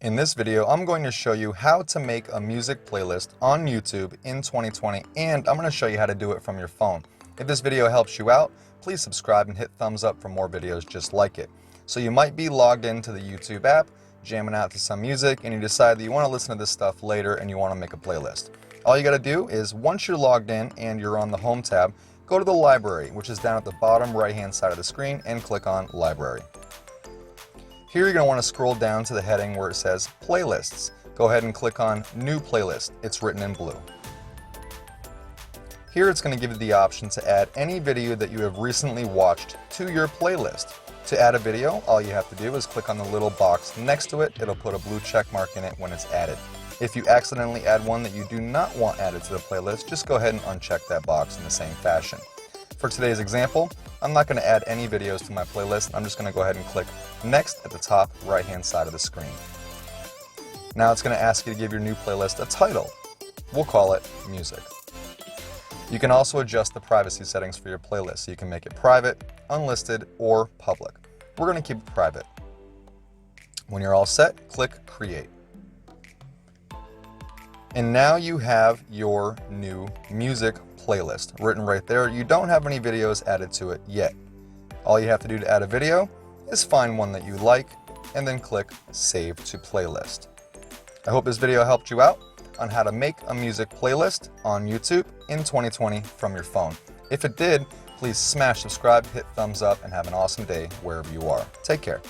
In this video, I'm going to show you how to make a music playlist on YouTube in 2020, and I'm going to show you how to do it from your phone. If this video helps you out, please subscribe and hit thumbs up for more videos just like it. So you might be logged into the YouTube app, jamming out to some music, and you decide that you want to listen to this stuff later and you want to make a playlist. All you got to do is, once you're logged in and you're on the Home tab, go to the library, which is down at the bottom right-hand side of the screen, and click on Library. Here you're going to want to scroll down to the heading where it says Playlists. Go ahead and click on New Playlist. It's written in blue. Here it's going to give you the option to add any video that you have recently watched to your playlist. To add a video, all you have to do is click on the little box next to it. It'll put a blue check mark in it when it's added. If you accidentally add one that you do not want added to the playlist, just go ahead and uncheck that box in the same fashion. For today's example, I'm not going to add any videos to my playlist. I'm just going to go ahead and click Next at the top right-hand side of the screen. Now it's going to ask you to give your new playlist a title. We'll call it Music. You can also adjust the privacy settings for your playlist. So you can make it private, unlisted, or public. We're going to keep it private. When you're all set, click Create. And now you have your new music playlist written right there. You don't have any videos added to it yet. All you have to do to add a video is find one that you like and then click Save to Playlist. I hope this video helped you out on how to make a music playlist on YouTube in 2020 from your phone. If it did, please smash subscribe, hit thumbs up, and have an awesome day wherever you are. Take care.